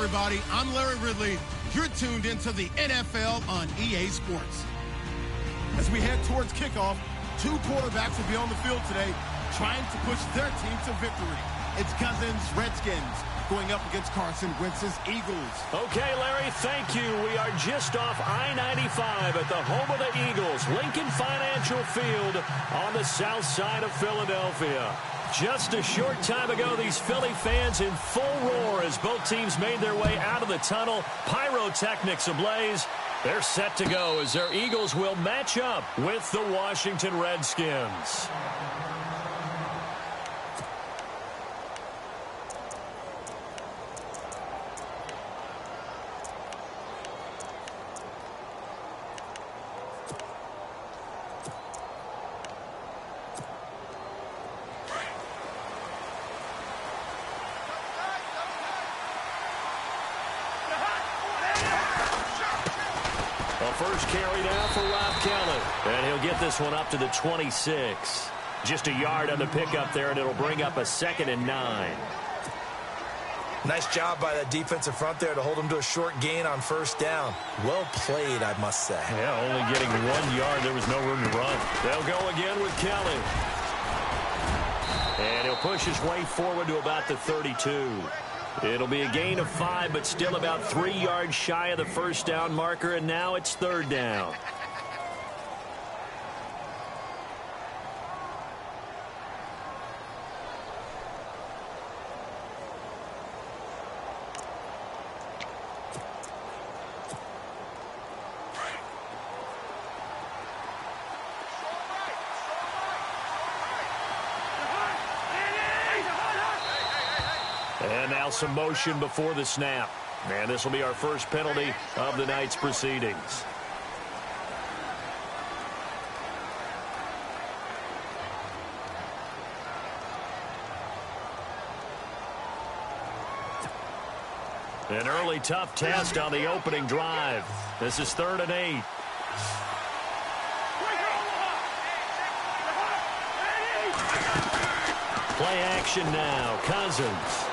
everybody. I'm Larry Ridley. You're tuned into the NFL on EA Sports. As we head towards kickoff, two quarterbacks will be on the field today trying to push their team to victory. It's Cousins, Redskins, going up against Carson Wentz's Eagles. Okay, Larry, thank you. We are just off I-95 at the home of the Eagles, Lincoln Financial Field on the south side of Philadelphia. Just a short time ago, these Philly fans in full roar as both teams made their way out of the tunnel. Pyrotechnics ablaze. They're set to go as their Eagles will match up with the Washington Redskins. First carry now for Rob Kelly. And he'll get this one up to the 26. Just a yard on the pickup there, and it'll bring up a 2nd and 9. Nice job by that defensive front there to hold him to a short gain on first down. Well played, I must say. Yeah, only getting 1 yard. There was no room to run. They'll go again with Kelly. And he'll push his way forward to about the 32. It'll be a gain of 5, but still about 3 yards shy of the first down marker, and now it's 3rd down. And now some motion before the snap. And this will be our first penalty of the night's proceedings. An early tough test on the opening drive. This is 3rd and 8. Play action now. Cousins.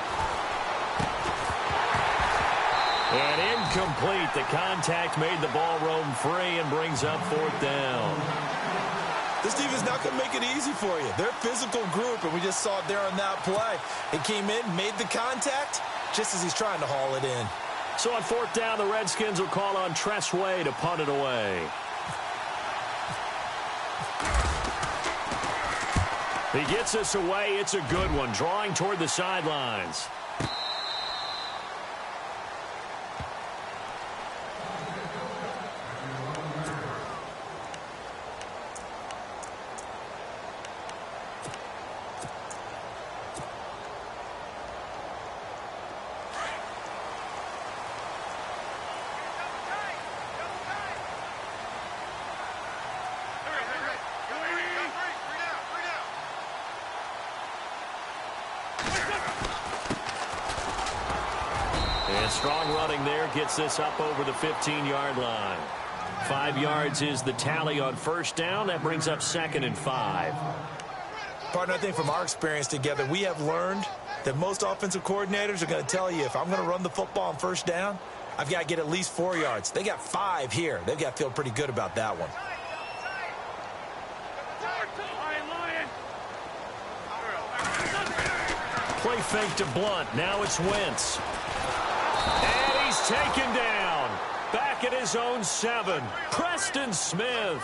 And incomplete. The contact made the ball roam free and brings up 4th down. This defense is not going to make it easy for you. They're a physical group, and we just saw it there on that play. It came in, made the contact, just as he's trying to haul it in. So on 4th down, the Redskins will call on Tress Way to punt it away. He gets us away. It's a good one, drawing toward the sidelines. Strong running there gets this up over the 15-yard line. 5 yards is the tally on first down. That brings up 2nd and 5. Partner, I think from our experience together, we have learned that most offensive coordinators are going to tell you, if I'm going to run the football on first down, I've got to get at least 4 yards. They got 5 here. They've got to feel pretty good about that one. Play fake to Blunt. Now it's Wentz. And he's taken down. Back at his own 7. Preston Smith.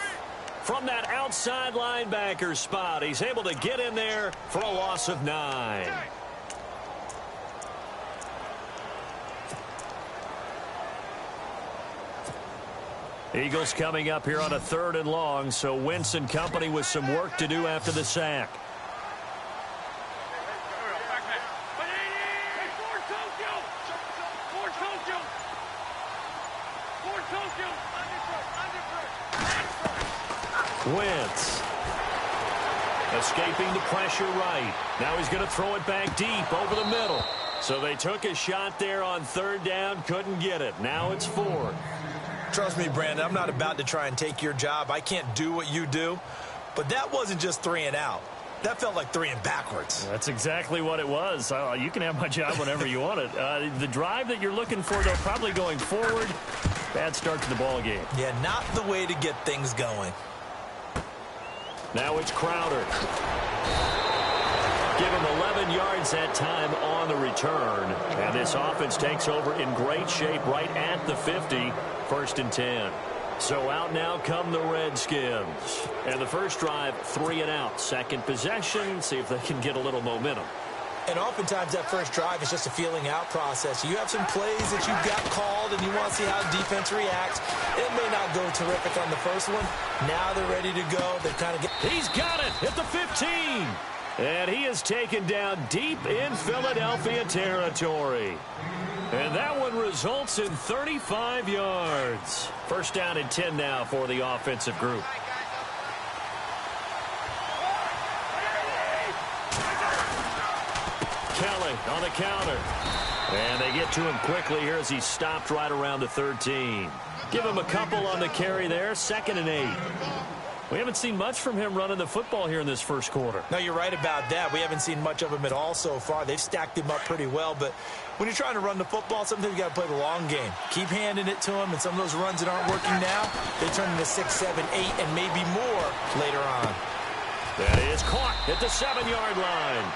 From that outside linebacker spot, he's able to get in there for a loss of 9. Eagles coming up here on a 3rd and long, so Wentz and company with some work to do after the sack. Wentz escaping the pressure right. Now he's going to throw it back deep over the middle. So they took a shot there on 3rd down, couldn't get it. Now it's 4th. Trust me, Brandon, I'm not about to try and take your job. I can't do what you do. But that wasn't just 3 and out. That felt like three and backwards. That's exactly what it was. You can have my job whenever you want it. The drive that you're looking for, though, probably going forward. Bad start to the ball game. Yeah, not the way to get things going. Now it's Crowder. Give him 11 yards that time on the return. And this offense takes over in great shape right at the 50. 1st and 10. So out now come the Redskins. And the first drive, 3 and out. Second possession, see if they can get a little momentum. And oftentimes that first drive is just a feeling out process. You have some plays that you've got called and you want to see how defense reacts. It may not go terrific on the first one. Now they're ready to go. They kind of get... He's got it at the 15. And he is taken down deep in Philadelphia territory. And that one results in 35 yards. First down and 10 now for the offensive group. Kelly on the counter. And they get to him quickly here as he stopped right around the 13. Give him a couple on the carry there. 2nd and 8. We haven't seen much from him running the football here in this first quarter. No, you're right about that. We haven't seen much of him at all so far. They've stacked him up pretty well, but when you're trying to run the football, sometimes you got to play the long game. Keep handing it to him, and some of those runs that aren't working now, they turn into 6, 7, 8, and maybe more later on. That is caught at the 7-yard line.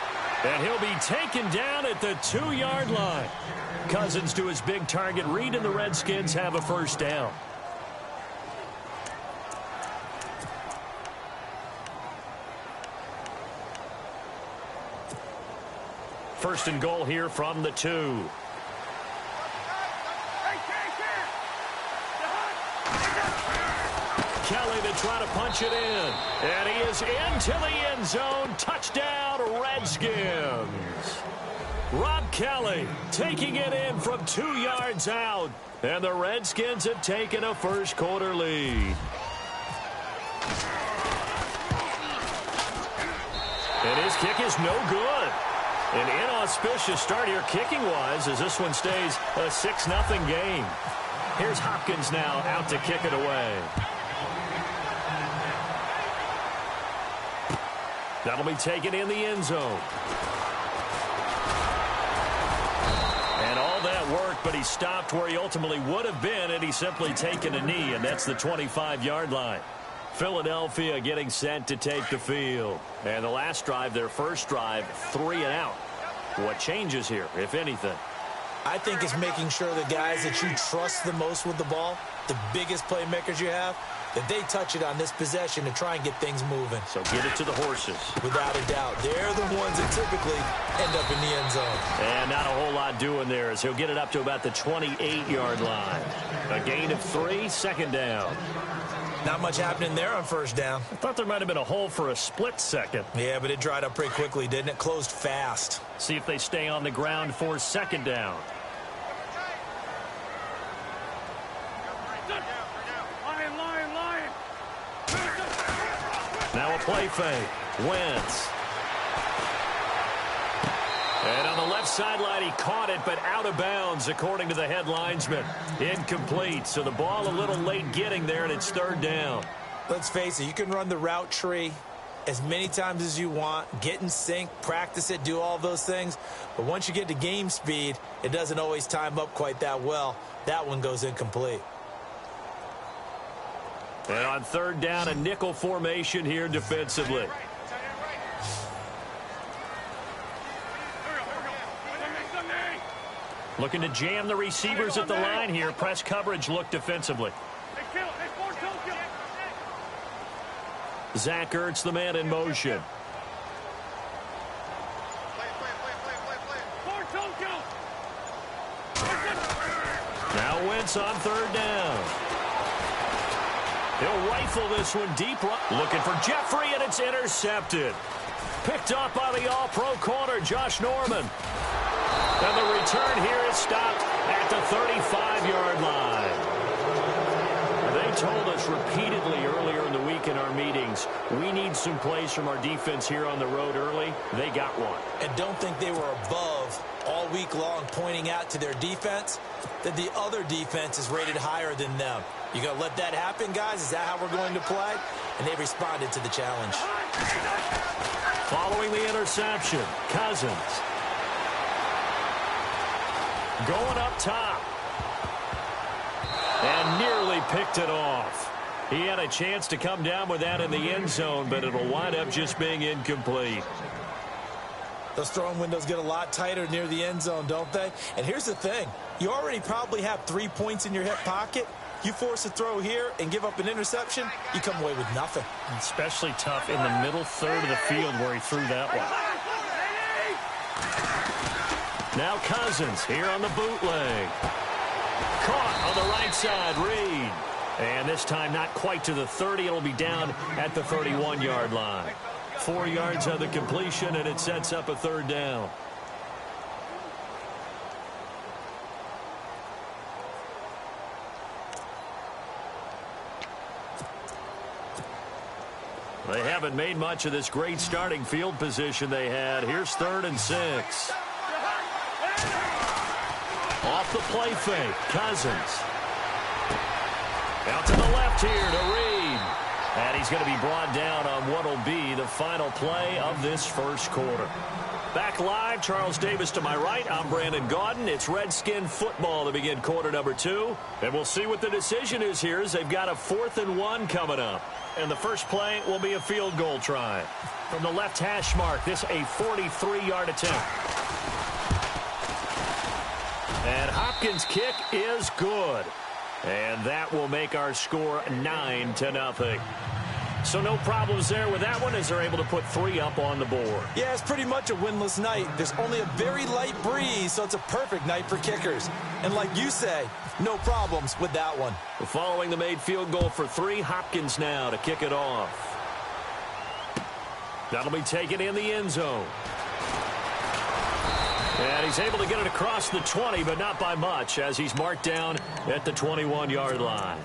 And he'll be taken down at the 2-yard line. Cousins to his big target. Reed and the Redskins have a first down. First and goal here from the 2. Kelly to try to punch it in. And he is into the end zone. Touchdown, Redskins. Rob Kelly taking it in from 2 yards out. And the Redskins have taken a first quarter lead. And his kick is no good. An inauspicious start here kicking-wise as this one stays a 6-0 game. Here's Hopkins now out to kick it away. That'll be taken in the end zone. And all that work, but he stopped where he ultimately would have been, and he's simply taken a knee, and that's the 25-yard line. Philadelphia getting set to take the field. And the last drive, their first drive, 3 and out. What changes here, if anything? I think it's making sure the guys that you trust the most with the ball, the biggest playmakers you have, that they touch it on this possession to try and get things moving. So get it to the horses. Without a doubt. They're the ones that typically end up in the end zone. And not a whole lot doing there as he'll get it up to about the 28-yard line. A gain of 3, 2nd down. Not much happening there on first down. I thought there might have been a hole for a split second. Yeah, but it dried up pretty quickly, didn't it? Closed fast. See if they stay on the ground for 2nd down. Now a play fake. Wentz. And on the left sideline, he caught it, but out of bounds, according to the head linesman. Incomplete, so the ball a little late getting there, and it's 3rd down. Let's face it, you can run the route tree as many times as you want, get in sync, practice it, do all those things. But once you get to game speed, it doesn't always time up quite that well. That one goes incomplete. And on 3rd down, a nickel formation here defensively. Looking to jam the receivers at the line here. Press coverage look defensively. Zach Ertz, the man in motion. Now Wentz on 3rd down. He'll rifle this one deep. Looking for Jeffrey, and it's intercepted. Picked up by the all-pro corner, Josh Norman. And the return here is stopped at the 35-yard line. They told us repeatedly earlier in the week in our meetings, we need some plays from our defense here on the road early. They got one. And don't think they were above all week long pointing out to their defense that the other defense is rated higher than them. You going to let that happen, guys? Is that how we're going to play? and they responded to the challenge. Following the interception, Cousins. Going up top. And nearly picked it off. He had a chance to come down with that in the end zone, but it'll wind up just being incomplete. Those throwing windows get a lot tighter near the end zone, don't they? And here's the thing. You already probably have 3 points in your hip pocket. You force a throw here and give up an interception, you come away with nothing. Especially tough in the middle third of the field where he threw that one. Now Cousins here on the bootleg. Caught on the right side, Reed. And this time not quite to the 30. It'll be down at the 31-yard line. 4 yards on the completion, and it sets up a third down. They haven't made much of this great starting field position they had. Here's 3rd and 6. Off the play fake, Cousins. Out to the left here to Reed. And he's going to be brought down on what will be the final play of this first quarter. Back live, Charles Davis to my right. I'm Brandon Gaudin. It's Redskin football to begin quarter number 2. And we'll see what the decision is here as they've got a 4th and 1 coming up. And the first play will be a field goal try. From the left hash mark, this a 43-yard attempt. And Hopkins' kick is good. And that will make our score 9-0. So no problems there with that one as they're able to put 3 up on the board. Yeah, it's pretty much a winless night. There's only a very light breeze, so it's a perfect night for kickers. And like you say, no problems with that one. Following the made field goal for 3, Hopkins now to kick it off. That'll be taken in the end zone. And he's able to get it across the 20, but not by much as he's marked down at the 21-yard line.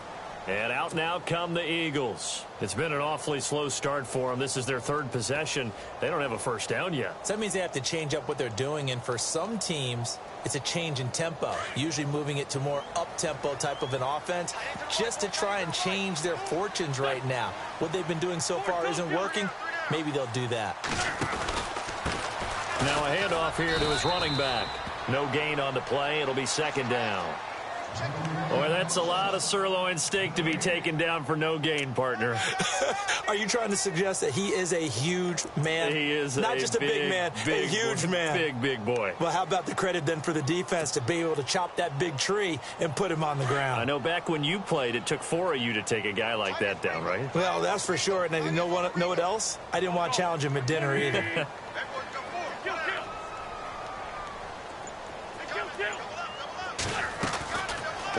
And out now come the Eagles. It's been an awfully slow start for them. This is their 3rd possession. They don't have a first down yet. So that means they have to change up what they're doing, and for some teams, it's a change in tempo, usually moving it to more up-tempo type of an offense just to try and change their fortunes right now. What they've been doing so far isn't working. Maybe they'll do that. Now a handoff here to his running back. No gain on the play. It'll be 2nd down. Boy, that's a lot of sirloin steak to be taken down for no gain, partner. Are you trying to suggest that he is a huge man? He is not just a big man, a huge man. Big boy. Well, how about the credit then for the defense to be able to chop that big tree and put him on the ground? I know back when you played, it took 4 of you to take a guy like that down, right? Well, that's for sure. And you know what else? I didn't want to challenge him at dinner either.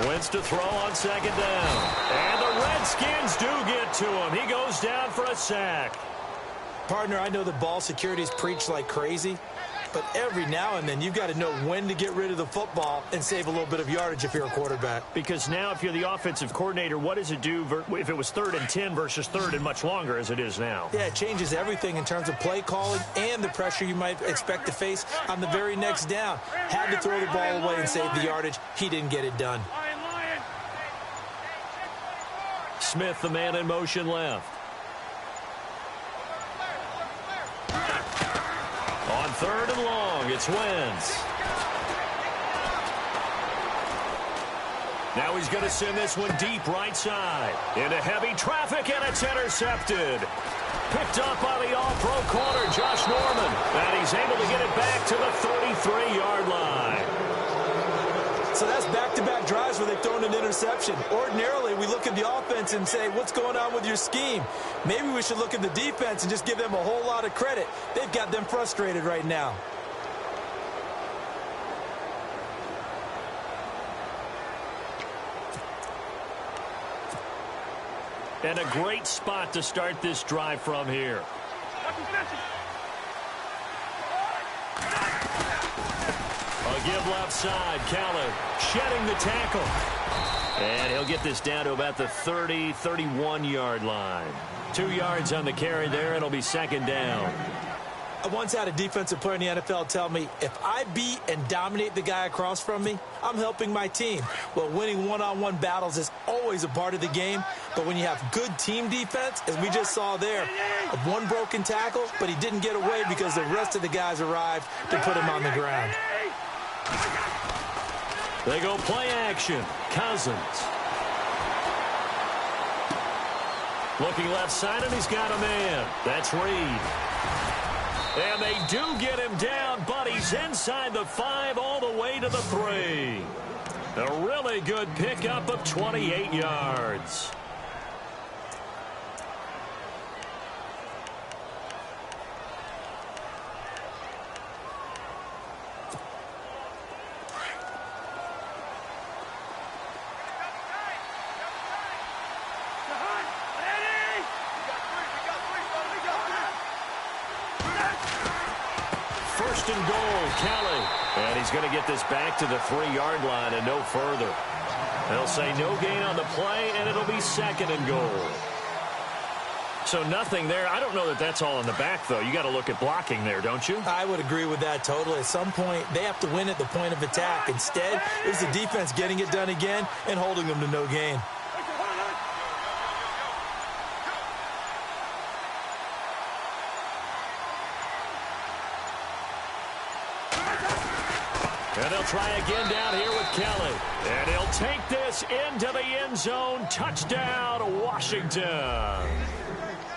Wins to throw on 2nd down. And the Redskins do get to him. He goes down for a sack. Partner, I know the ball security's preached like crazy, but every now and then you've got to know when to get rid of the football and save a little bit of yardage if you're a quarterback. Because now if you're the offensive coordinator, what does it do if it was 3rd and 10 versus 3rd and much longer as it is now? Yeah, it changes everything in terms of play calling and the pressure you might expect to face on the very next down. Had to throw the ball away and save the yardage. He didn't get it done. Smith, the man in motion left. On 3rd and long, it's Wentz. Now he's going to send this one deep right side. Into heavy traffic, and it's intercepted. Picked up by the all-pro corner, Josh Norman. And he's able to get it back to the 33-yard line. So that's back-to-back drives where they've thrown an interception. Ordinarily, we look at the offense and say, what's going on with your scheme? Maybe we should look at the defense and just give them a whole lot of credit. They've got them frustrated right now. And a great spot to start this drive from here. A give left side. Khaled shedding the tackle. And he'll get this down to about the 30, 31-yard line. 2 yards on the carry there. It'll be 2nd down. I once had a defensive player in the NFL tell me, if I beat and dominate the guy across from me, I'm helping my team. Well, winning one-on-one battles is always a part of the game, but when you have good team defense, as we just saw there, one broken tackle, but he didn't get away because the rest of the guys arrived to put him on the ground. They go play action. Cousins. Looking left side, and he's got a man. That's Reed. And they do get him down, but he's inside the 5 all the way to the 3. A really good pickup of 28 yards. First and goal, Kelly. And he's going to get this back to the 3-yard line and no further. They'll say no gain on the play, and it'll be second and goal. So nothing there. I don't know that that's all in the back, though. You got to look at blocking there, don't you? I would agree with that totally. At some point, they have to win at the point of attack. Instead, it was the defense getting it done again and holding them to no gain. And they'll try again down here with Kelly. And he'll take this into the end zone. Touchdown, Washington.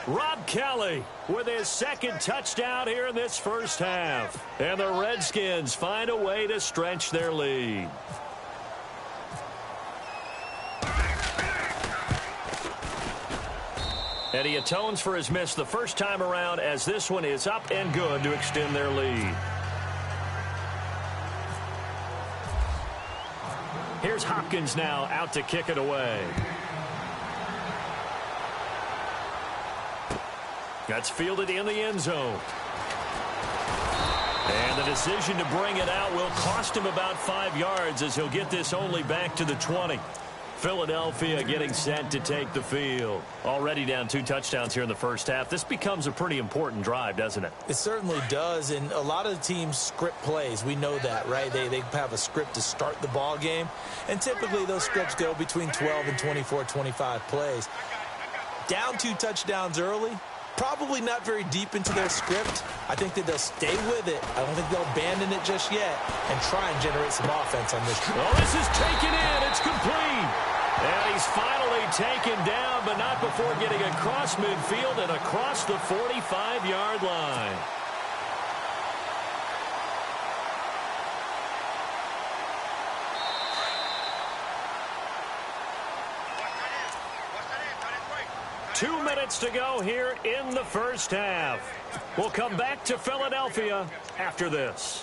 Rob Kelly with his second touchdown here in this first half. And the Redskins find a way to stretch their lead. And he atones for his miss the first time around, as this one is up and good to extend their lead. Here's Hopkins now out to kick it away. That's fielded in the end zone. And the decision to bring it out will cost him about 5 yards, as he'll get this only back to the 20. Philadelphia getting set to take the field. Already down 2 touchdowns here in the first half. This becomes a pretty important drive, doesn't it? It certainly does, and a lot of the teams script plays. We know that, right? They have a script to start the ball game, and typically those scripts go between 12 and 24, 25 plays. Down 2 touchdowns early, probably not very deep into their script. I think that they'll stay with it. I don't think they'll abandon it just yet and try and generate some offense on this. Oh, this is taken in. It's complete. And he's finally taken down, but not before getting across midfield and across the 45-yard line. Two minutes to go here in the first half. We'll come back to Philadelphia after this.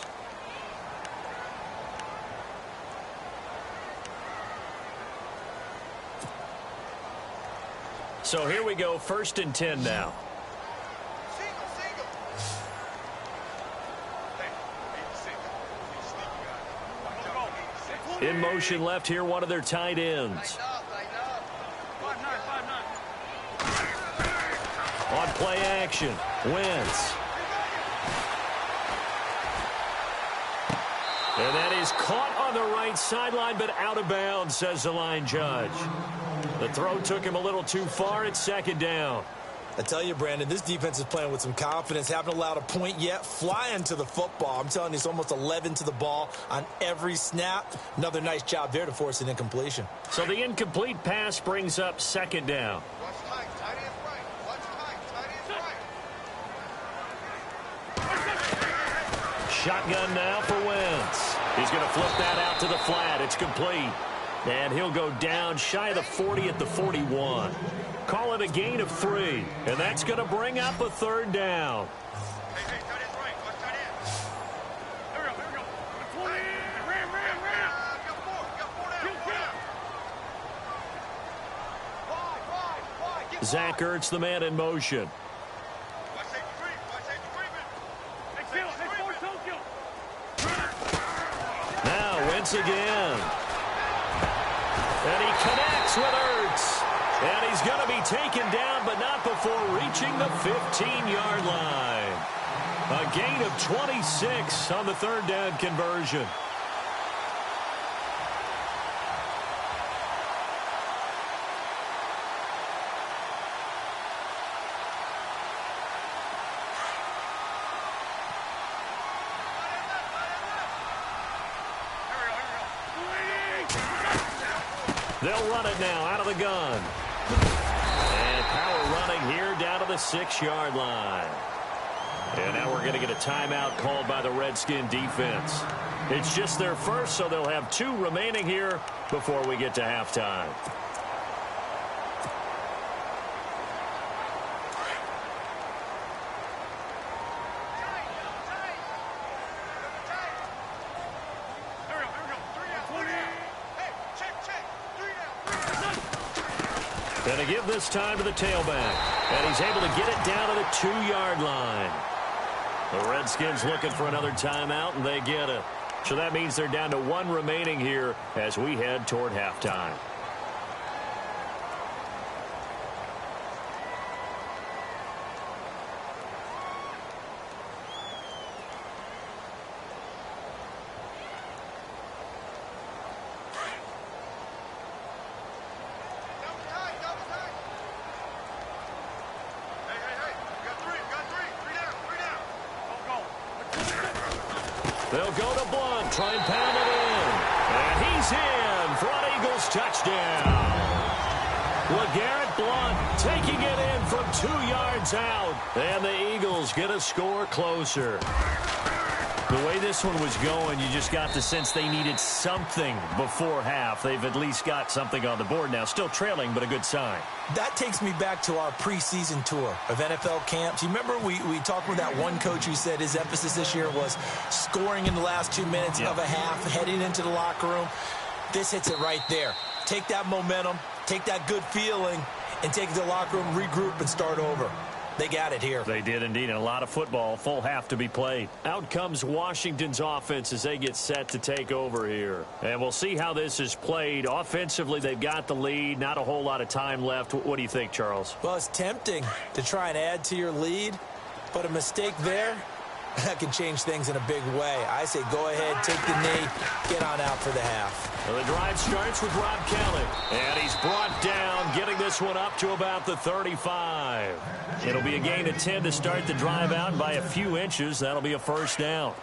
So here we go, 1st and 10 now. In motion left here, one of their tight ends. On play action, Wentz. And that is caught on the right sideline, but out of bounds, says the line judge. The throw took him a little too far. It's 2nd down. I tell you, Brandon, this defense is playing with some confidence. Haven't allowed a point yet. Flying to the football. I'm telling you, it's almost 11 to the ball on every snap. Another nice job there to force an incompletion. So the incomplete pass brings up 2nd down. Shotgun now for Wentz. He's going to flip that out to the flat. It's complete. And he'll go down shy of the 40 at the 41. Call it a gain of 3. And that's going to bring up a 3rd down. Zach Ertz, the man in motion. Now Wentz again. And he connects with Ertz. And he's going to be taken down, but not before reaching the 15-yard line. A gain of 26 on the third down conversion. They'll run it now out of the gun. And power running here down to the 6-yard line. And now we're going to get a timeout called by the Redskin defense. It's just their first, so they'll have 2 remaining here before we get to halftime. Going to give this time to the tailback. And he's able to get it down to the 2-yard line. The Redskins looking for another timeout, and they get it. So that means they're down to 1 remaining here as we head toward halftime. They'll go to Blunt, try and pound it in. And he's in for an Eagles touchdown. LeGarrette Blunt taking it in from 2 yards out. And the Eagles get a score closer. The way this one was going, you just got the sense they needed something before half. They've at least got something on the board now. Still trailing, but a good sign. That takes me back to our preseason tour of NFL camps. You remember we talked with that one coach who said his emphasis this year was scoring in the last 2 minutes of a half, heading into the locker room. This hits it right there. Take that momentum, take that good feeling, and take it to the locker room, regroup, and start over. They got it here. They did indeed, and a lot of football, full half to be played. Out comes Washington's offense as they get set to take over here. And we'll see how this is played. Offensively, they've got the lead. Not a whole lot of time left. What do you think, Charles? Well, it's tempting to try and add to your lead, but a mistake there, that can change things in a big way. I say go ahead, take the knee, get on out for the half. Well, the drive starts with Rob Kelly, and he's brought down, getting this one up to about the 35. It'll be a gain of 10 to start the drive out, and by a few inches, that'll be a first down.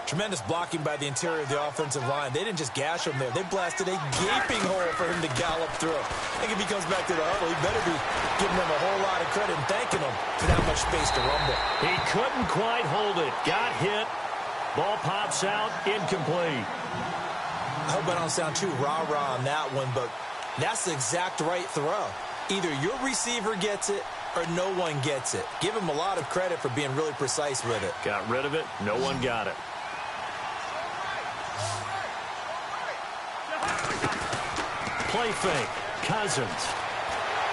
Tremendous blocking by the interior of the offensive line. They didn't just gash him there. They blasted a gaping hole for him to gallop through. I think if he comes back to the huddle, he better be giving them a whole lot of credit and thanking them for that much space to rumble. He couldn't quite hold it. Got hit. Ball pops out. Incomplete. I hope I don't sound too rah-rah on that one, but that's the exact right throw. Either your receiver gets it or no one gets it. Give him a lot of credit for being really precise with it. Got rid of it. No one got it. Play fake. Cousins.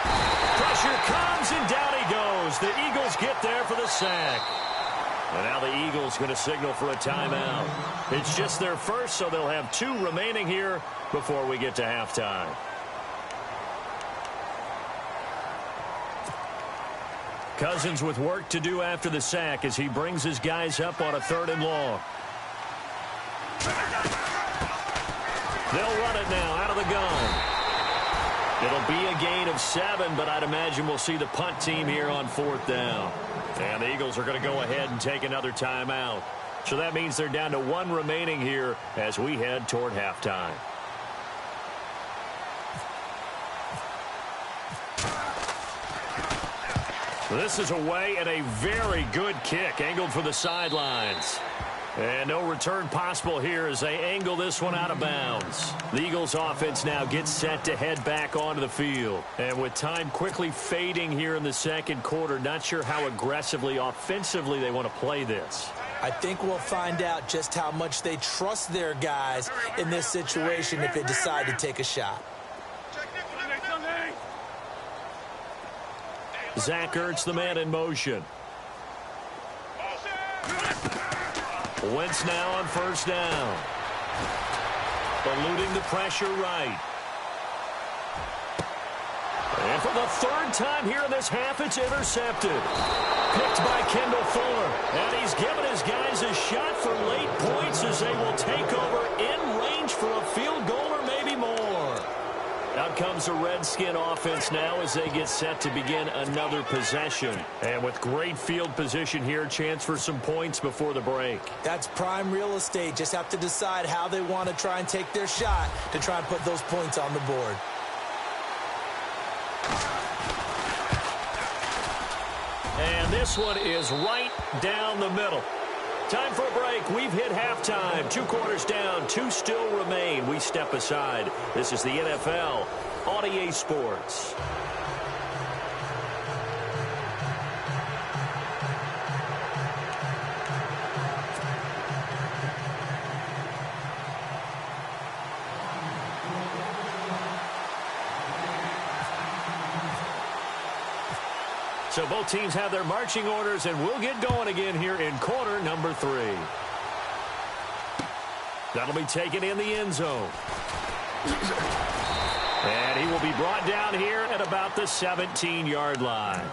Pressure comes, and down he goes. The Eagles get there for the sack. And now the Eagles going to signal for a timeout. It's just their first, so they'll have 2 remaining here before we get to halftime. Cousins with work to do after the sack as he brings his guys up on a 3rd and long. They'll run it now out of the gun. It'll be a gain of 7, but I'd imagine we'll see the punt team here on 4th down. And the Eagles are going to go ahead and take another timeout. So that means they're down to 1 remaining here as we head toward halftime. This is away, and a very good kick angled for the sidelines. And no return possible here as they angle this one out of bounds. The Eagles offense now gets set to head back onto the field. And with time quickly fading here in the second quarter, not sure how aggressively, offensively they want to play this. I think we'll find out just how much they trust their guys in this situation if they decide to take a shot. Zach Ertz, the man in motion. Wentz now on 1st down. Eluding the pressure right. And for the third time here in this half, it's intercepted. Picked by Kendall Fuller. And he's given his guys a shot for late points as they will take over in range for a field goal or maybe more. Out comes the Redskin offense now as they get set to begin another possession. And with great field position here, chance for some points before the break. That's prime real estate. Just have to decide how they want to try and take their shot to try and put those points on the board. And this one is right down the middle. Time for a break. We've hit halftime. 2 quarters down. 2 still remain. We step aside. This is the NFL on EA Sports. So both teams have their marching orders, and we'll get going again here in quarter number 3. That'll be taken in the end zone. And he will be brought down here at about the 17-yard line.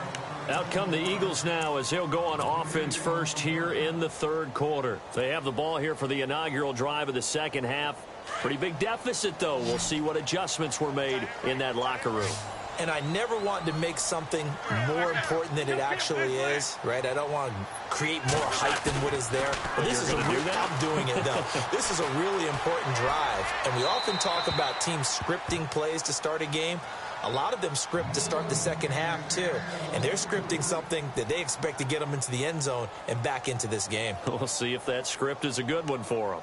Out come the Eagles now as they'll go on offense first here in the third quarter. They have the ball here for the inaugural drive of the second half. Pretty big deficit, though. We'll see what adjustments were made in that locker room. And I never want to make something more important than it actually is, right? I don't want to create more hype than what is there. But this is I'm doing it, though. This is a really important drive. And we often talk about teams scripting plays to start a game. A lot of them script to start the second half, too. And they're scripting something that they expect to get them into the end zone and back into this game. We'll see if that script is a good one for them.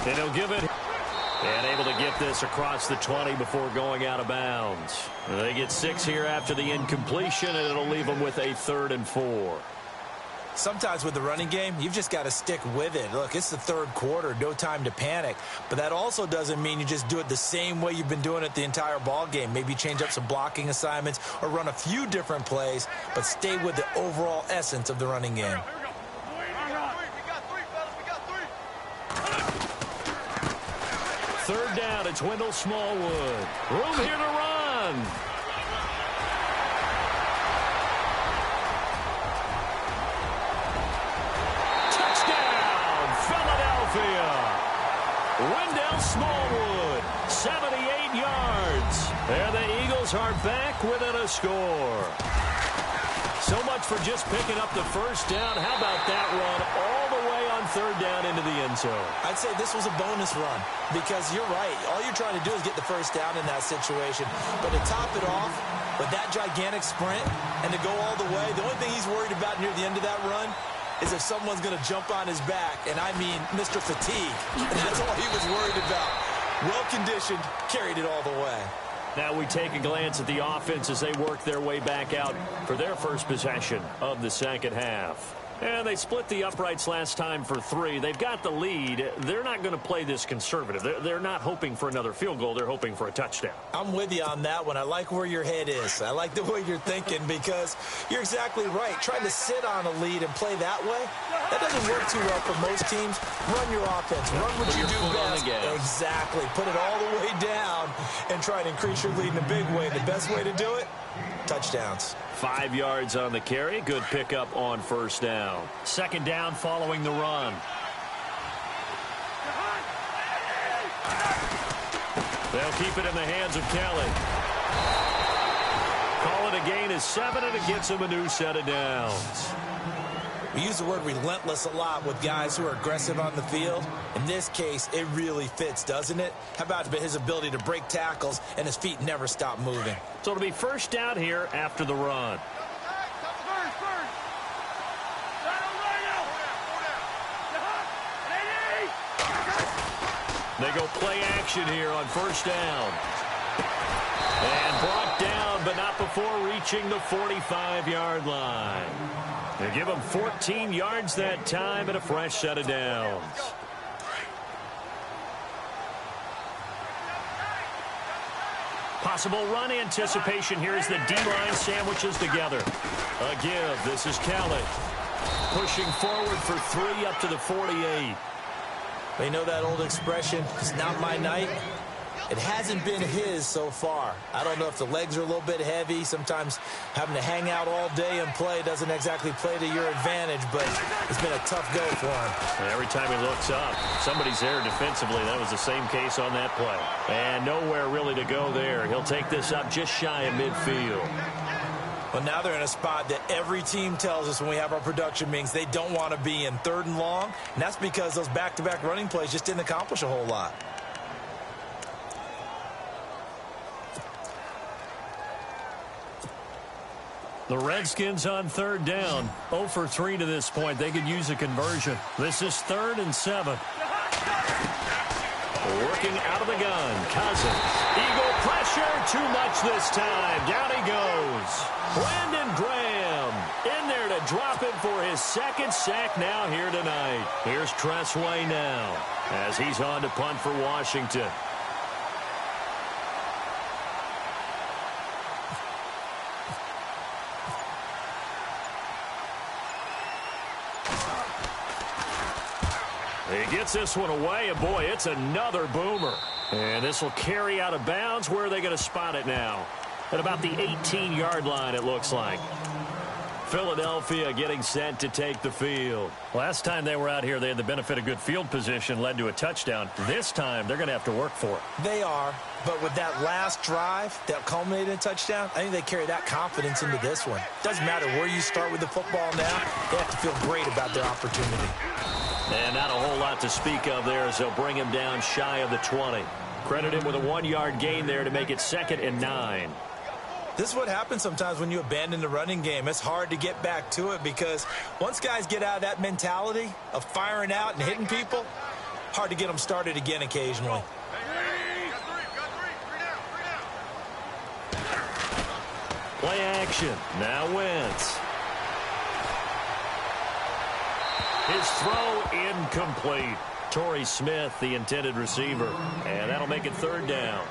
And he'll give it, and able to get this across the 20 before going out of bounds. They get 6 here after the incompletion, and it'll leave them with a 3rd and 4. Sometimes with the running game, you've just got to stick with it. Look, it's the third quarter, no time to panic. But that also doesn't mean you just do it the same way you've been doing it the entire ball game. Maybe change up some blocking assignments or run a few different plays, but stay with the overall essence of the running game. Third down, it's Wendell Smallwood. Room here to run. Touchdown, Philadelphia. Wendell Smallwood, 78 yards. And the Eagles are back within a score. So much for just picking up the first down. How about that run all the way on third down into the end zone? I'd say this was a bonus run because you're right. All you're trying to do is get the first down in that situation. But to top it off with that gigantic sprint and to go all the way, the only thing he's worried about near the end of that run is if someone's going to jump on his back. And I mean Mr. Fatigue. And that's all he was worried about. Well-conditioned, carried it all the way. Now we take a glance at the offense as they work their way back out for their first possession of the second half. And they split the uprights last time for 3. They've got the lead. They're not going to play this conservative. They're not hoping for another field goal. They're hoping for a touchdown. I'm with you on that one. I like where your head is. I like the way you're thinking because you're exactly right. Trying to sit on a lead and play that way, that doesn't work too well for most teams. Run your offense. Run what you do best. Exactly. Put it all the way down and try to increase your lead in a big way. The best way to do it, touchdowns. 5 yards on the carry. Good pickup on first down. Second down following the run. They'll keep it in the hands of Kelly. Call it a gain of 7, and it gets him a new set of downs. We use the word relentless a lot with guys who are aggressive on the field. In this case, it really fits, doesn't it? How about his ability to break tackles and his feet never stop moving? So it'll be first down here after the run. They go play action here on first down. And brought down, but not before reaching the 45-yard line. They give him 14 yards that time and a fresh set of downs. Possible run anticipation here as the D-line sandwiches together. A give. This is Kelly. Pushing forward for 3 up to the 48. They know that old expression, it's not my night. It hasn't been his so far. I don't know if the legs are a little bit heavy. Sometimes having to hang out all day and play doesn't exactly play to your advantage, but it's been a tough go for him. And every time he looks up, somebody's there defensively. That was the same case on that play. And nowhere really to go there. He'll take this up just shy of midfield. Well, now they're in a spot that every team tells us when we have our production meetings they don't want to be in, 3rd and long. And that's because those back-to-back running plays just didn't accomplish a whole lot. The Redskins on 3rd down. 0 for 3 to this point. They could use a conversion. This is 3rd and 7. Working out of the gun. Cousins. Eagle pressure. Too much this time. Down he goes. Brandon Graham in there to drop him for his 2nd sack now here tonight. Here's Tressway now as he's on to punt for Washington. He gets this one away, and boy, it's another boomer. And this will carry out of bounds. Where are they going to spot it now? At about the 18-yard line, it looks like. Philadelphia getting set to take the field. Last time they were out here, they had the benefit of good field position, led to a touchdown. This time, they're going to have to work for it. They are, but with that last drive that culminated in a touchdown, I think they carry that confidence into this one. Doesn't matter where you start with the football now, they have to feel great about their opportunity. And not a whole lot to speak of there as they'll bring him down shy of the 20. Credit him with a 1-yard gain there to make it 2nd and 9. This is what happens sometimes when you abandon the running game. It's hard to get back to it because once guys get out of that mentality of firing out and hitting people, hard to get them started again occasionally. Play action. Now Wentz. His throw incomplete. Torrey Smith, the intended receiver. And that'll make it 3rd down.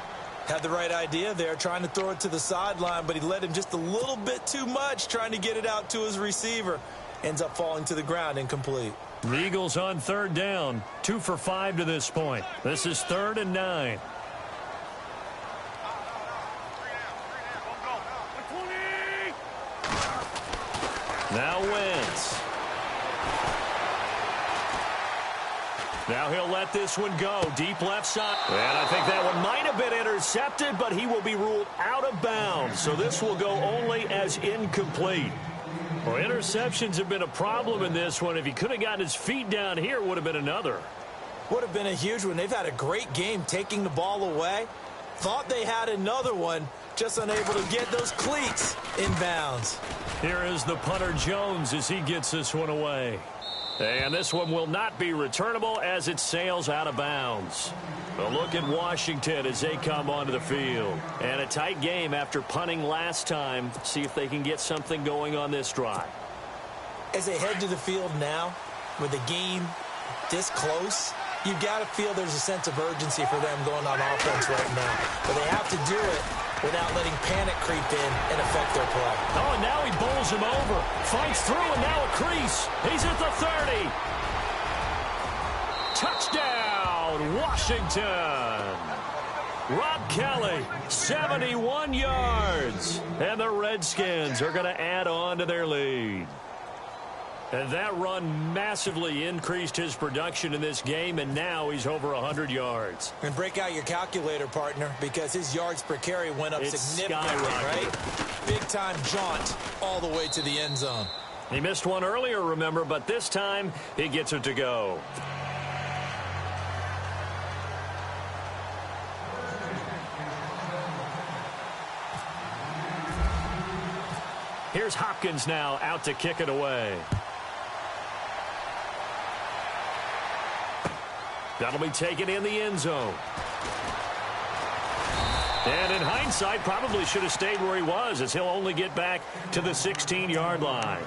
Had the right idea there, trying to throw it to the sideline, but he led him just a little bit too much trying to get it out to his receiver. Ends up falling to the ground incomplete. The Eagles on 3rd down. 2 for 5 to this point. This is 3rd and 9. Now Wentz. Now he'll let this one go. Deep left side. And I think that one might have been intercepted, but he will be ruled out of bounds. So this will go only as incomplete. Well, interceptions have been a problem in this one. If he could have gotten his feet down here, it would have been another. Would have been a huge one. They've had a great game taking the ball away. Thought they had another one, just unable to get those cleats in bounds. Here is the punter Jones as he gets this one away. And this one will not be returnable as it sails out of bounds. A look at Washington as they come onto the field. And a tight game after punting last time. See if they can get something going on this drive. As they head to the field now, with the game this close, you've got to feel there's a sense of urgency for them going on offense right now. But they have to do it without letting panic creep in and affect their play. Oh, and now he bowls him over. Fights through, and now a crease. He's at the 30. Touchdown, Washington. Rob Kelly, 71 yards. And the Redskins are going to add on to their lead. And that run massively increased his production in this game, and now he's over 100 yards. And break out your calculator, partner, because his yards per carry went up significantly, right? Big-time jaunt all the way to the end zone. He missed one earlier, remember, but this time he gets it to go. Here's Hopkins now out to kick it away. That'll be taken in the end zone. And in hindsight, probably should have stayed where he was, as he'll only get back to the 16-yard line.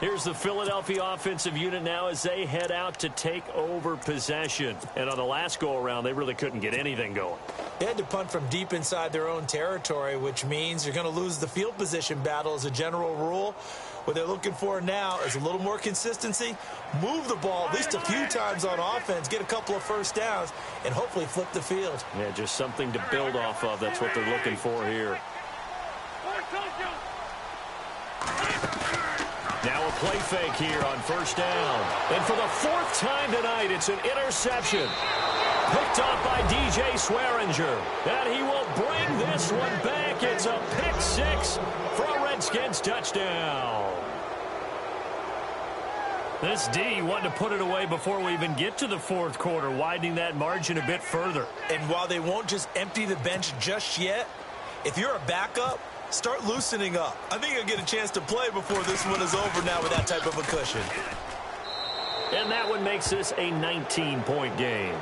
Here's the Philadelphia offensive unit now as they head out to take over possession. And on the last go-around, they really couldn't get anything going. They had to punt from deep inside their own territory, which means you're going to lose the field position battle as a general rule. What they're looking for now is a little more consistency, move the ball at least a few times on offense, get a couple of first downs, and hopefully flip the field. Yeah, just something to build off of. That's what they're looking for here. Now a play fake here on first down. And for the fourth time tonight, it's an interception. Picked up by DJ Swearinger. And he will bring this one back. It's a pick six for a Redskins touchdown. This D wanted to put it away before we even get to the fourth quarter, widening that margin a bit further. And while they won't just empty the bench just yet, if you're a backup, start loosening up. I think you'll get a chance to play before this one is over now with that type of a cushion. And that one makes this a 19-point game.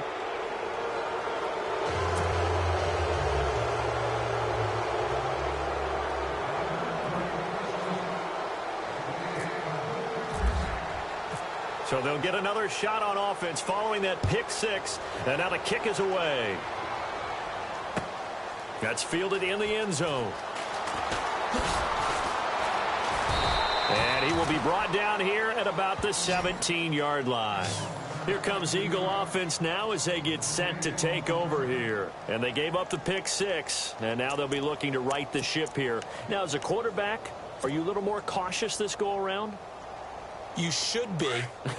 So they'll get another shot on offense following that pick six. And now the kick is away. That's fielded in the end zone. And he will be brought down here at about the 17-yard line. Here comes Eagle offense now as they get set to take over here. And they gave up the pick six. And now they'll be looking to right the ship here. Now, as a quarterback, are you a little more cautious this go-around? You should be,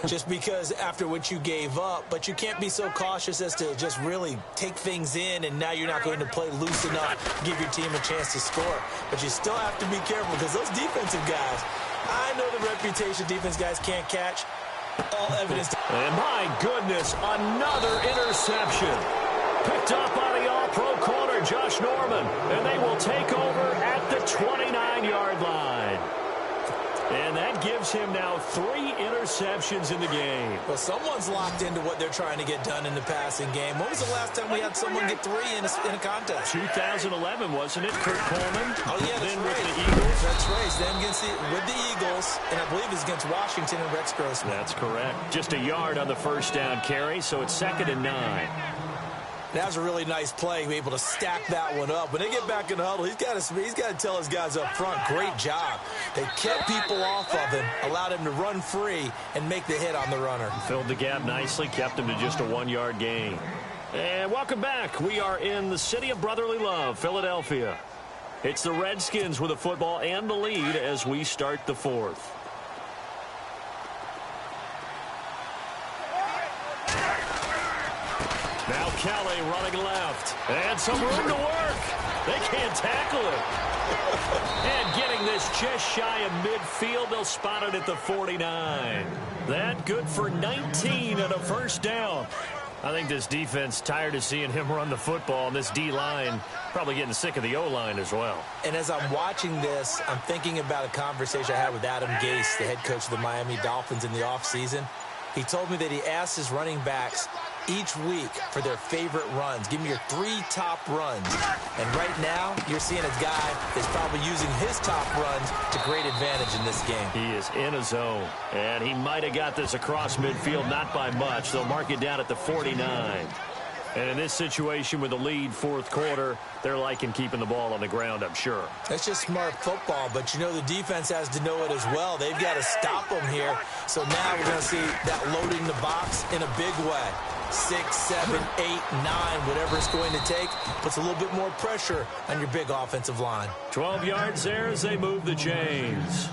just because after what you gave up, but you can't be so cautious as to just really take things in, and now you're not going to play loose enough to give your team a chance to score. But you still have to be careful because those defensive guys, I know the reputation defense guys can't catch. All evidence. And my goodness, another interception. Picked up by the all-pro corner, Josh Norman, and they will take over at the 29-yard line. And that gives him now 3 interceptions in the game. Well, someone's locked into what they're trying to get done in the passing game. When was the last time we had someone get 3 in a contest? 2011, wasn't it? Kurt Coleman. Oh, yeah, that's then right. with the Eagles. That's right. Then with the Eagles, and I believe it's against Washington and Rex Grossman. That's correct. Just a yard on the first down carry, so it's 2nd and 9. That was a really nice play, able to stack that one up. When they get back in the huddle, he's got to tell his guys up front, great job. They kept people off of him, allowed him to run free and make the hit on the runner. Filled the gap nicely, kept him to just a 1-yard gain. And welcome back. We are in the city of brotherly love, Philadelphia. It's the Redskins with the football and the lead as we start the fourth. Now Kelly running left. And some room to work. They can't tackle it. And getting this just shy of midfield, they'll spot it at the 49. That good for 19 and a first down. I think this defense tired of seeing him run the football, and this D-line probably getting sick of the O-line as well. And as I'm watching this, I'm thinking about a conversation I had with Adam Gase, the head coach of the Miami Dolphins in the offseason. He told me that he asked his running backs each week for their favorite runs. Give me your 3 top runs. And right now, you're seeing a guy that's probably using his top runs to great advantage in this game. He is in a zone, and he might have got this across midfield, not by much. They'll mark it down at the 49. And in this situation with the lead fourth quarter, they're liking keeping the ball on the ground, I'm sure. That's just smart football, but you know the defense has to know it as well. They've got to stop them here. So now we're going to see that loading the box in a big way. 6, 7, 8, 9, whatever it's going to take, puts a little bit more pressure on your big offensive line. 12 yards there as they move the chains.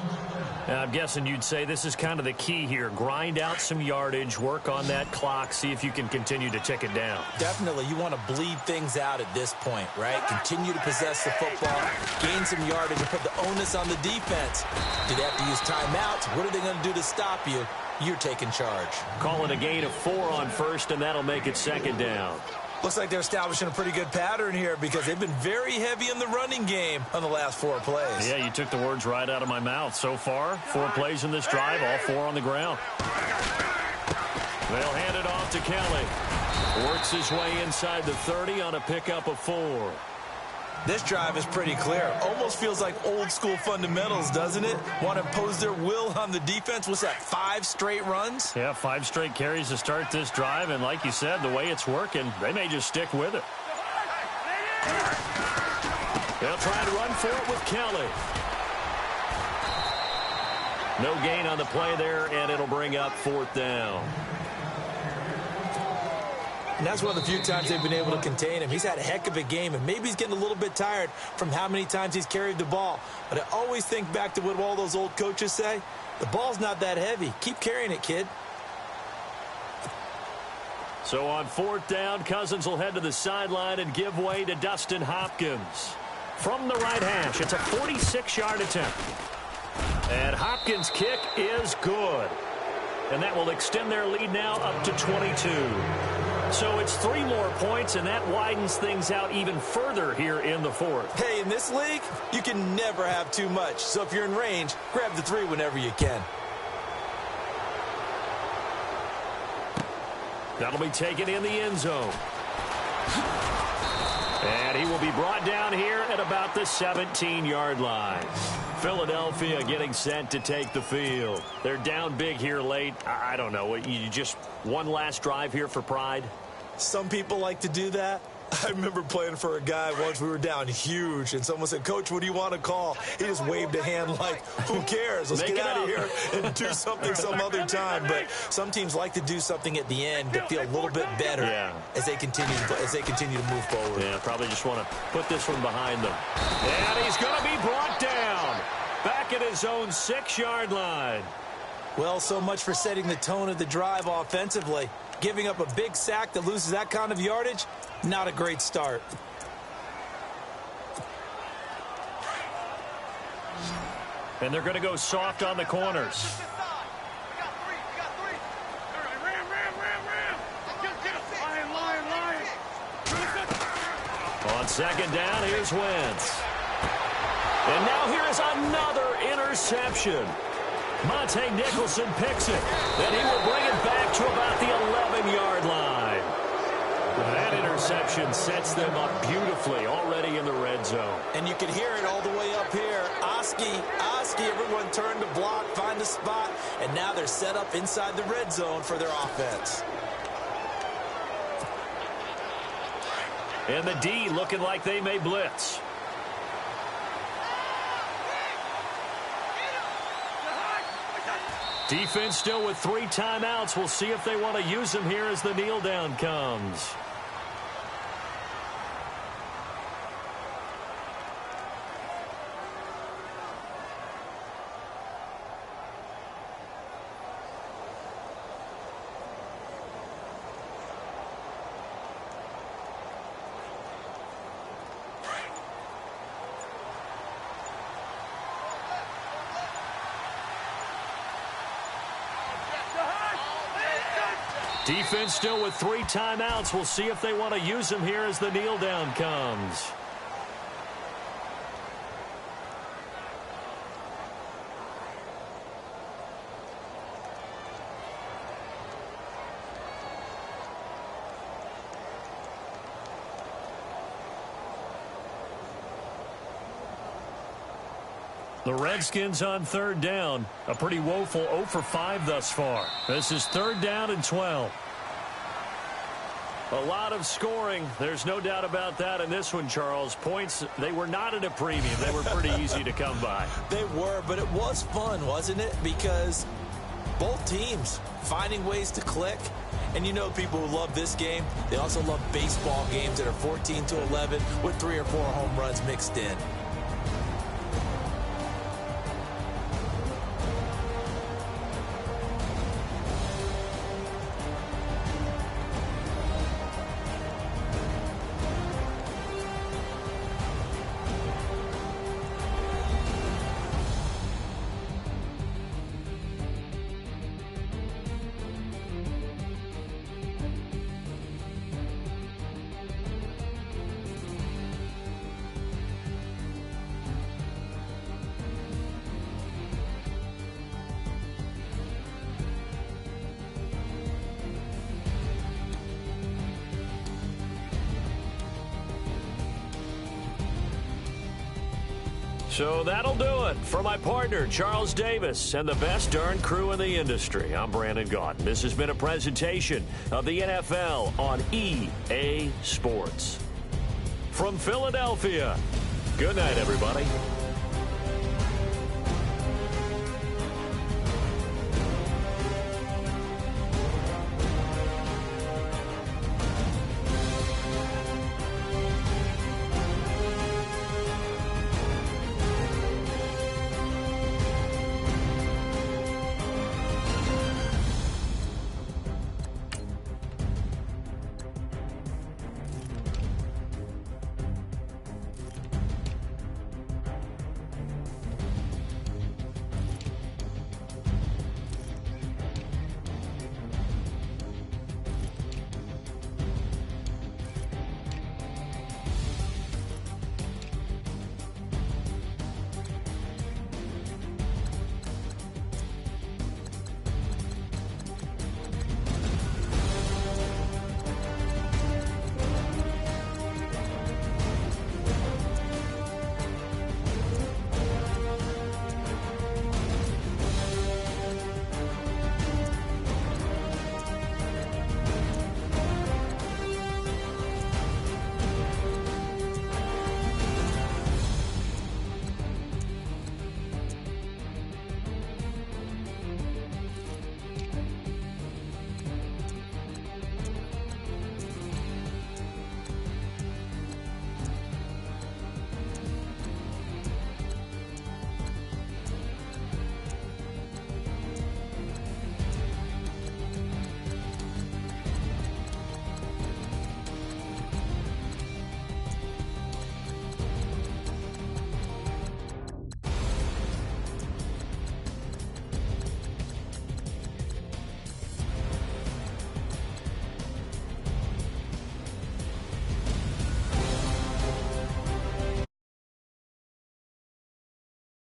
Now, I'm guessing you'd say this is kind of the key here. Grind out some yardage, work on that clock, see if you can continue to tick it down. Definitely. You want to bleed things out at this point, right? Continue to possess the football, gain some yardage, and put the onus on the defense. Do they have to use timeouts? What are they going to do to stop you? You're taking charge. Call it a gain of 4 on first, and that'll make it 2nd down. Looks like they're establishing a pretty good pattern here because they've been very heavy in the running game on the last 4 plays. Yeah, you took the words right out of my mouth. So far, 4 plays in this drive, all 4 on the ground. They'll hand it off to Kelly. Works his way inside the 30 on a pickup of 4. This drive is pretty clear. Almost feels like old school fundamentals, doesn't it? Want to impose their will on the defense. What's that, 5 straight runs? Yeah, 5 straight carries to start this drive. And like you said, the way it's working, they may just stick with it. They'll try and run for it with Kelly. No gain on the play there, and it'll bring up 4th down. And that's one of the few times they've been able to contain him. He's had a heck of a game, and maybe he's getting a little bit tired from how many times he's carried the ball. But I always think back to what all those old coaches say. The ball's not that heavy. Keep carrying it, kid. So on 4th down, Cousins will head to the sideline and give way to Dustin Hopkins. From the right hash, it's a 46-yard attempt. And Hopkins' kick is good. And that will extend their lead now up to 22. So it's 3 more points, and that widens things out even further here in the 4th. Hey, in this league, you can never have too much. So if you're in range, grab the 3 whenever you can. That'll be taken in the end zone. And he will be brought down here at about the 17-yard line. Philadelphia getting set to take the field. They're down big here late. I don't know. You just one last drive here for pride? Some people like to do that. I remember playing for a guy once. We were down huge, and someone said, "Coach, what do you want to call?" He just waved a hand like, who cares? Let's get out of here and do something some other time. But some teams like to do something at the end to feel a little bit better as they continue to move forward. Yeah, probably just want to put this one behind them. And he's going to be brought down back at his own 6-yard line. Well, so much for setting the tone of the drive offensively. Giving up a big sack that loses that kind of yardage, not a great start. And they're going to go soft on the corners. On 2nd down, here's Wentz. And now here's another interception. Monte Nicholson picks it. Then he will bring it back to about the 11-yard line. That interception sets them up beautifully already in the red zone. And you can hear it all the way up here. Oski, everyone turned to block, find a spot, and now they're set up inside the red zone for their offense. And the D looking like they may blitz. Defense still with 3 timeouts. We'll see if they want to use them here as the kneel down comes. Defense still with 3 timeouts. We'll see if they want to use them here as the kneel down comes. The Redskins on 3rd down. A pretty woeful 0 for 5 thus far. This is 3rd down and 12. A lot of scoring. There's no doubt about that in this one, Charles. Points, they were not at a premium. They were pretty easy to come by. They were, but it was fun, wasn't it? Because both teams finding ways to click. And you know people who love this game, they also love baseball games that are 14-11 with 3 or 4 home runs mixed in. So that'll do it for my partner, Charles Davis, and the best darn crew in the industry. I'm Brandon Gaudin. This has been a presentation of the NFL on EA Sports. from Philadelphia. Good night, everybody.